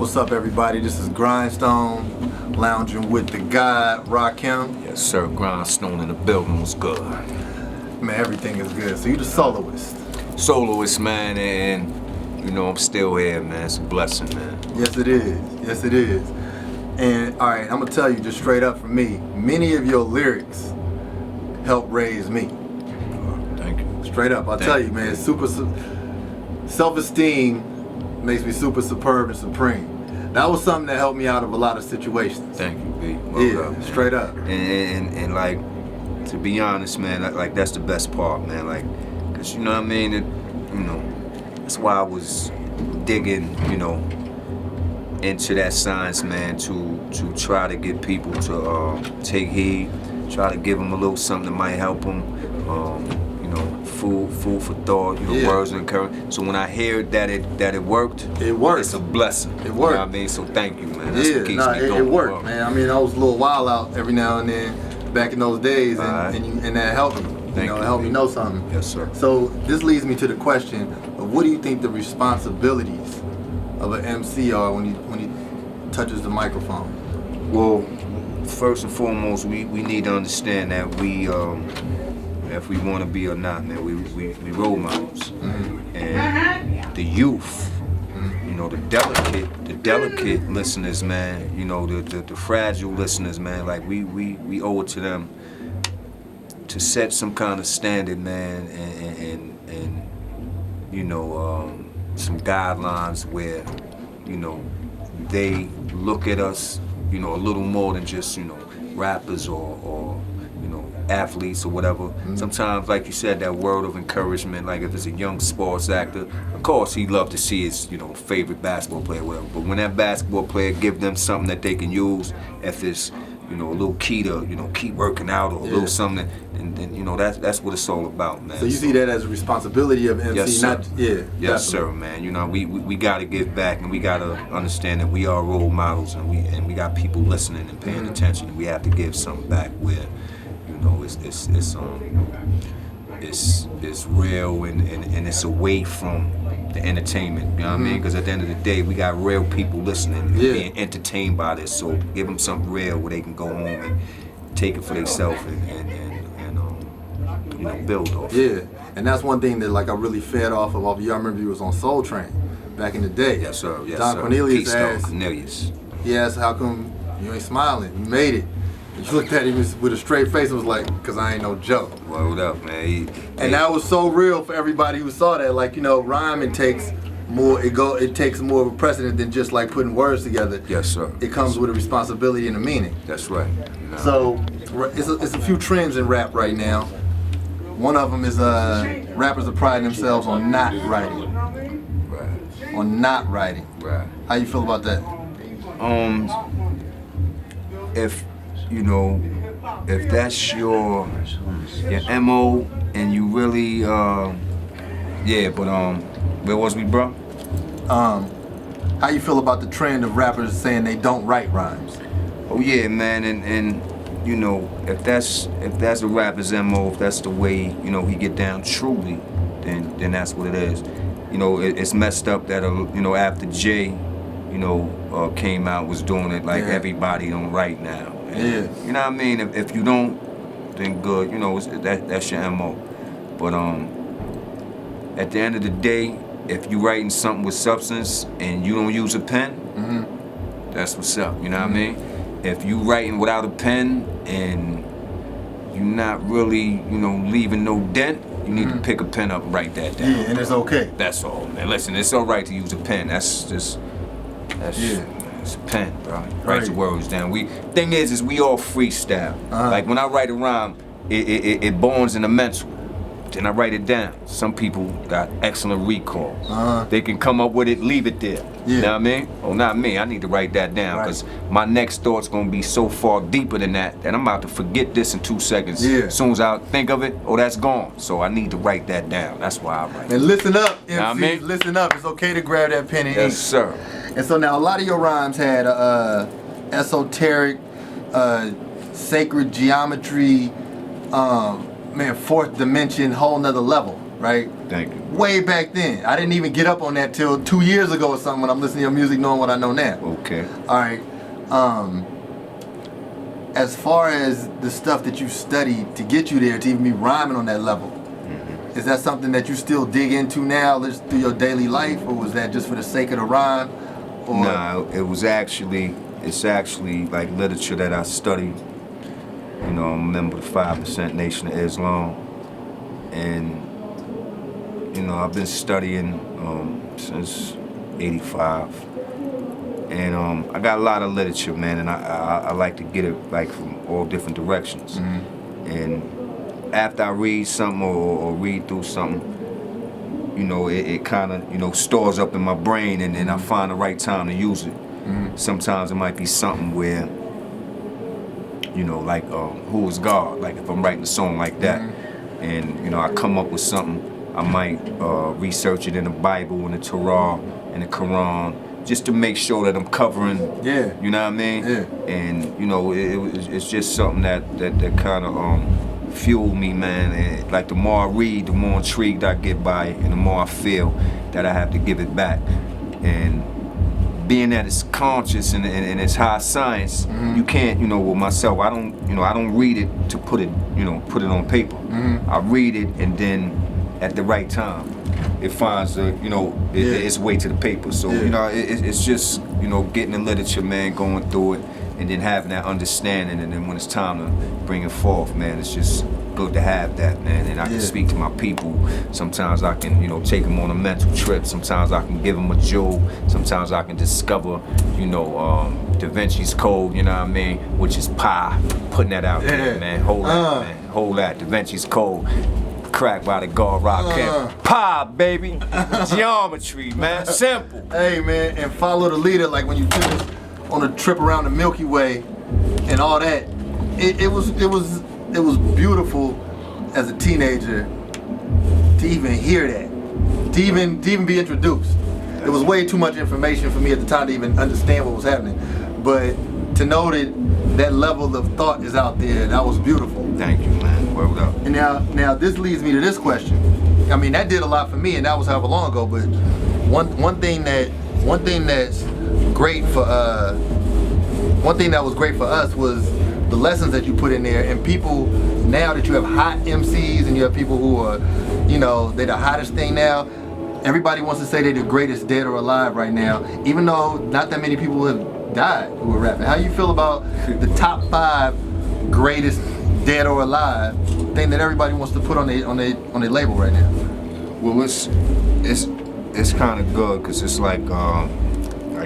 What's up, everybody? This is Grindstone, lounging with the God, Rakim. Yes, sir. Grindstone in the building. What's good? Man, everything is good. So you the soloist? Soloist, man, and you know I'm still here, man. It's a blessing, man. Yes, it is. Yes, it is. And all right, I'm gonna tell you just straight up from me. Many of your lyrics helped raise me. Thank you. Straight up, I'll tell you, man. Super self-esteem makes me super superb and supreme. That was something that helped me out of a lot of situations. Thank you, B. Yeah, up, straight up. And like, to be honest, man, like that's the best part, man. Like, cause you know what I mean. That's why I was digging, into that science, man, to try to get people to take heed, try to give them a little something that might help them. Food for thought, words of encouragement. So when I hear that it worked, it's a blessing. It worked. You know what I mean? So thank you, man. That's what keeps me going. It worked, man. I mean, I was a little wild out every now and then back in those days, and that helped me. It helped me know something. Yes, sir. So this leads me to the question of what do you think the responsibilities of an MC are when he touches the microphone? Well, first and foremost, we need to understand that we if we want to be or not, man, we role models. Mm-hmm. And the youth, the delicate listeners, man, the fragile listeners, man, like we owe it to them to set some kind of standard, man, and some guidelines where, they look at us, a little more than just, rappers or athletes or whatever. Mm-hmm. Sometimes, like you said, that word of encouragement, like if it's a young sports actor, of course he'd love to see his, favorite basketball player, whatever. But when that basketball player give them something that they can use, if it's, a little key to, keep working out or a little something, and then that's what it's all about, man. So you see that as a responsibility of MC, yes, sir. Yes, definitely. Sir, man. We gotta give back, and we gotta understand that we are role models, and we got people listening and paying attention, and we have to give something back where, it's real and it's away from the entertainment, you know what I mean? Because at the end of the day, we got real people listening and being entertained by this. So give them something real where they can go home and take it for themselves and build off. Yeah, and that's one thing that I really fed off of. Y'all remember you was on Soul Train back in the day. Yes, sir. Yes, Don sir. Cornelius asked, Cornelius. He asked, how come you ain't smiling? You made it. You looked at him with a straight face and was like, because I ain't no joke. Well, what up, man? And that was so real for everybody who saw that. Rhyming takes more, it takes more of a precedent than just putting words together. Yes, sir. It comes with a responsibility and a meaning. That's right. So it's a few trends in rap right now. One of them is rappers are priding themselves on not writing. Right. On not writing. Right. How you feel about that? If that's your MO and you really, where was we, bro? How you feel about the trend of rappers saying they don't write rhymes? Oh yeah, man, and if that's a rapper's MO, if that's the way, he get down truly, then that's what it is. It's messed up that, after Jay, came out, was doing it everybody don't write now. And, you know what I mean? If you don't, then good. That's your MO. But at the end of the day, if you writing something with substance and you don't use a pen, that's what's up. You know what I mean? If you writing without a pen and you're not really, leaving no dent, you need to pick a pen up and write that down. Yeah, and it's okay. That's all, man. Listen, it's all right to use a pen. That's it's a pen, bro. Write your words down. Thing is we all freestyle. Like when I write a rhyme, it borns in the mental. Then I write it down. Some people got excellent recall. They can come up with it, leave it there. Yeah. You know what I mean? Oh, not me. I need to write that down because my next thought's gonna be so far deeper than that I'm about to forget this in 2 seconds. Yeah. As soon as I think of it, that's gone. So I need to write that down. That's why I write. And listen up, MC. Know what I mean? Listen up. It's okay to grab that pen and ink. Yes, sir. And so now a lot of your rhymes had esoteric, sacred geometry, fourth dimension, whole nother level. right? Thank you. Way back then. I didn't even get up on that till 2 years ago or something when I'm listening to your music knowing what I know now. Okay. All right. As far as the stuff that you studied to get you there, to even be rhyming on that level, is that something that you still dig into now, just through your daily life, or was that just for the sake of the rhyme? Or? Nah, it's actually like literature that I studied. You know, I'm a member of the 5% Nation of Islam, and you know, I've been studying since '85. And I got a lot of literature, man, and I like to get it like from all different directions. And after I read something or read through something, you know, it kind of, you know, stores up in my brain, and then I find the right time to use it. Sometimes it might be something where, you know, like Who Is God? Like if I'm writing a song like that, and you know, I come up with something, I might research it in the Bible, in the Torah, in the Quran, just to make sure that I'm covering, you know what I mean? Yeah. And you know, it's just something that kind of fueled me, man. And like the more I read, the more intrigued I get by it, and the more I feel that I have to give it back. And being that it's conscious and it's high science, you can't, you know, with myself, I don't read it to put it on paper. I read it, and then at the right time, it finds its way to the paper. So you know, it's just, you know, getting the literature, man, going through it, and then having that understanding, and then when it's time to bring it forth, man, it's just good to have that, man. And I can speak to my people. Sometimes I can, you know, take them on a mental trip. Sometimes I can give them a jewel. Sometimes I can discover, you know, Da Vinci's Code, you know what I mean, which is pi. Putting that out there, man. Hold that, man. Hold that. Da Vinci's Code. Cracked by the God Rakim. Pi, baby. Geometry, man. Simple. Hey, man, and follow the leader. Like when you took us on a trip around the Milky Way and all that, it was beautiful as a teenager to even hear that, to even be introduced. It was way too much information for me at the time to even understand what was happening. But to know that level of thought is out there, that was beautiful. Thank you, man. Word up. And now this leads me to this question. I mean, that did a lot for me, and that was however long ago. But one thing that was great for us was the lessons that you put in there, and people, now that you have hot MCs and you have people who are, you know, they're the hottest thing now, everybody wants to say they're the greatest dead or alive right now, even though not that many people have died who are rapping. How you feel about the top 5 greatest dead or alive thing that everybody wants to put on their label right now? Well, it's kind of good, because it's like, I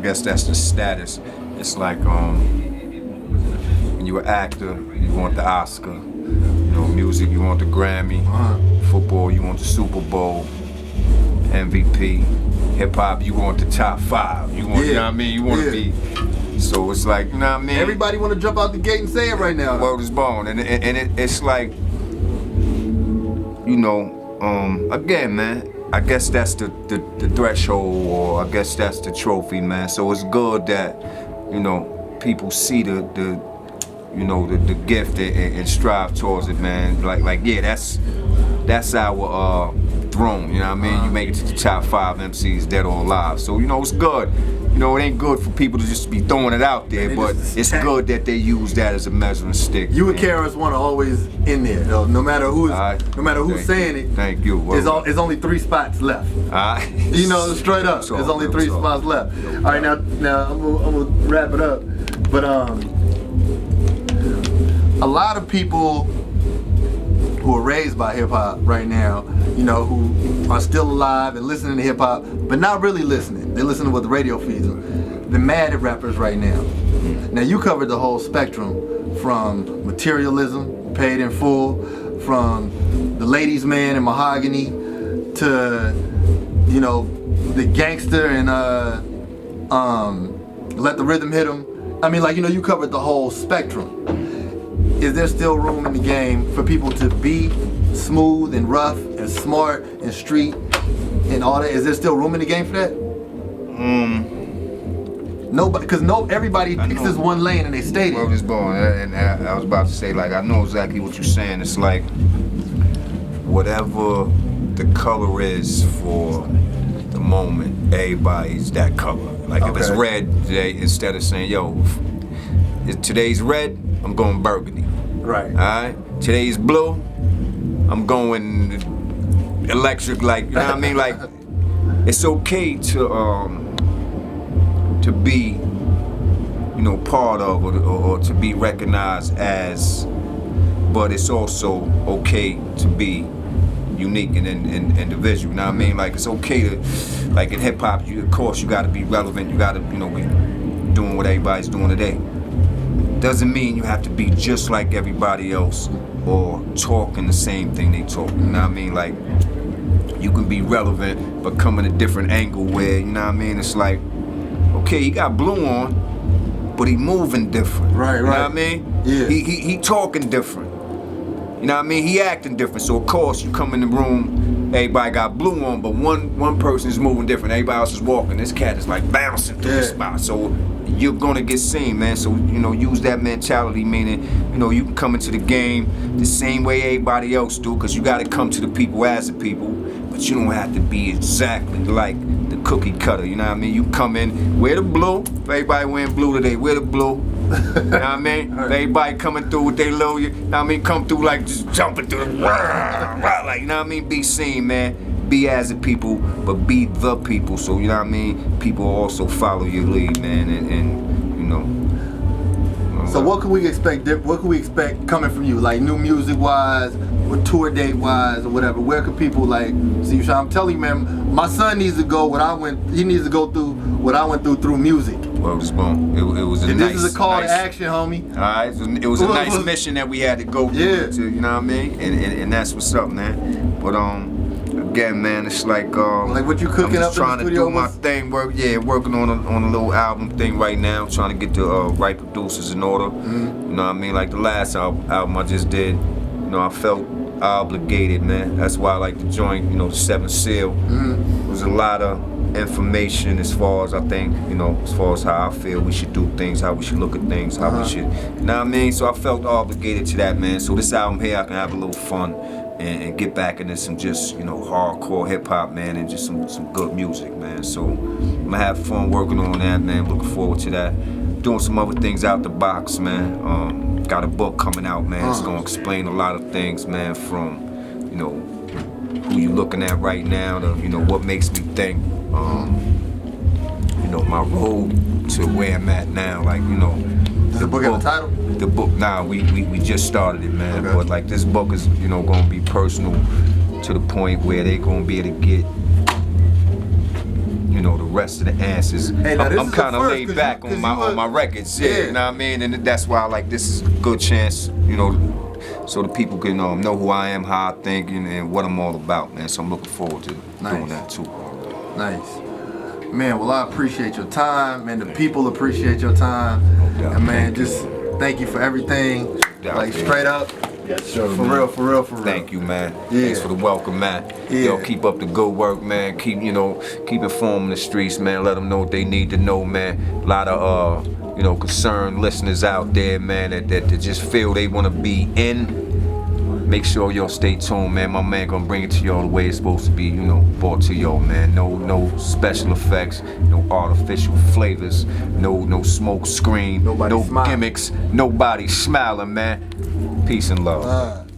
guess that's the status. It's like, when you're an actor, you want the Oscar. You know, music, you want the Grammy. Football, you want the Super Bowl. MVP. Hip hop, you want the top 5. You want, you know what I mean? You want to be. So it's like, you know what I mean? Everybody want to jump out the gate and say it right now. World is born, and it's like, you know, again, man. I guess that's the threshold, or I guess that's the trophy, man. So it's good that, you know, people see the gift and strive towards it, man. Like yeah, that's our throne, you know what I mean? You make it to the top 5 MCs, dead or alive. So, you know, it's good. You know, it ain't good for people to just be throwing it out there, but it's good that they use that as a measuring stick. You and KRS-One are always in there, though. No matter who's saying it. Thank you. There's only 3 spots left. You know, straight up. There's only 3 spots left. All right, now I'm gonna wrap it up. But a lot of people who are raised by hip hop right now, you know, who are still alive and listening to hip hop, but not really listening. They listen to what the radio feeds them. They're mad at rappers right now. Now you covered the whole spectrum, from materialism, paid in full, from the ladies' man and mahogany, to, you know, the gangster and let the rhythm hit him. I mean, like, you know, you covered the whole spectrum. Is there still room in the game for people to be smooth and rough and smart and street and all that? Is there still room in the game for that? Nobody, because everybody picks this one lane and they stay there. World is born, and I was about to say, like, I know exactly what you're saying. It's like, whatever the color is for the moment, everybody's that color. Like if it's red, instead of saying, yo, if today's red, I'm going burgundy. Right. All right. Today's blue, I'm going electric. Like, you know what I mean? Like, it's okay to be, you know, part of or to be recognized as, but it's also okay to be unique and individual. You know what I mean? Like, it's okay to, like in hip hop, of course you got to be relevant. You got to, you know, be doing what everybody's doing today. Doesn't mean you have to be just like everybody else or talking the same thing they talk. You know what I mean? Like, you can be relevant but come in a different angle where, you know what I mean? It's like, okay, he got blue on, but he moving different. Right. You know what I mean? Yeah. He talking different. You know what I mean? He acting different. So of course you come in the room, everybody got blue on, but one person is moving different. Everybody else is walking. This cat is like bouncing through the spot. So you're gonna get seen, man. So, you know, use that mentality, meaning, you know, you can come into the game the same way everybody else do, because you gotta come to the people as the people, but you don't have to be exactly like the cookie cutter, you know what I mean? You come in, wear the blue. If everybody wearing blue today, wear the blue. You know what I mean? Everybody coming through with their little, you know what I mean? Come through like just jumping through the, like, you know what I mean? Be seen, man. Be as the people, but be the people. So, you know what I mean? People also follow your lead, man, and you know. So what can we expect? What can we expect coming from you? Like new music wise, or tour date wise, or whatever. Where can people like see you? I'm telling you, man, my son needs to go. He needs to go through what I went through music. Well, it was boom. It was a and nice. This is a call to action, homie. All right, it was a nice mission that we had to go through. To, you know what I mean? And that's what's up, man. But again, man, it's like what you cooking I'm up just trying in the to studio do my thing. Working on a little album thing right now. Trying to get the right producers in order. Mm-hmm. You know what I mean? Like the last album I just did. You know, I felt obligated, man. That's why I like to join. You know, the 7th Seal. Mm-hmm. There was a lot of information as far as I think, you know, as far as how I feel we should do things, how we should look at things, how we should, you know what I mean? So I felt obligated to that, man. So this album here, I can have a little fun and get back into some just, you know, hardcore hip hop, man, and just some good music, man. So I'm gonna have fun working on that, man. Looking forward to that. Doing some other things out the box, man. Got a book coming out, man. It's gonna explain a lot of things, man, from, you know, who you looking at right now to, you know, what makes me think. You know, my road to where I'm at now, like, you know. Does the book have a title? The book, nah, we just started it, man. Okay. But like this book is, you know, gonna be personal to the point where they gonna be able to get, you know, the rest of the answers. Hey, now, I'm kind of laid back on my records, you know what I mean? And that's why like this is a good chance, you know, so the people can know who I am, how I think, and what I'm all about, man. So I'm looking forward to doing that too. Nice. Man, well, I appreciate your time, man. The people appreciate your time. And man, just thank you for everything. Like straight up. Yes, sir. For real. Thank you, man. Yeah. Thanks for the welcome, man. Yo, keep up the good work, man. Keep informing the streets, man. Let them know what they need to know, man. A lot of you know, concerned listeners out there, man, that just feel they want to be in. Make sure y'all stay tuned, man. My man gonna bring it to y'all the way it's supposed to be, you know, brought to y'all, man. No special effects, no artificial flavors, no smoke screen, no smiling. gimmicks, nobody smiling, man. Peace and love.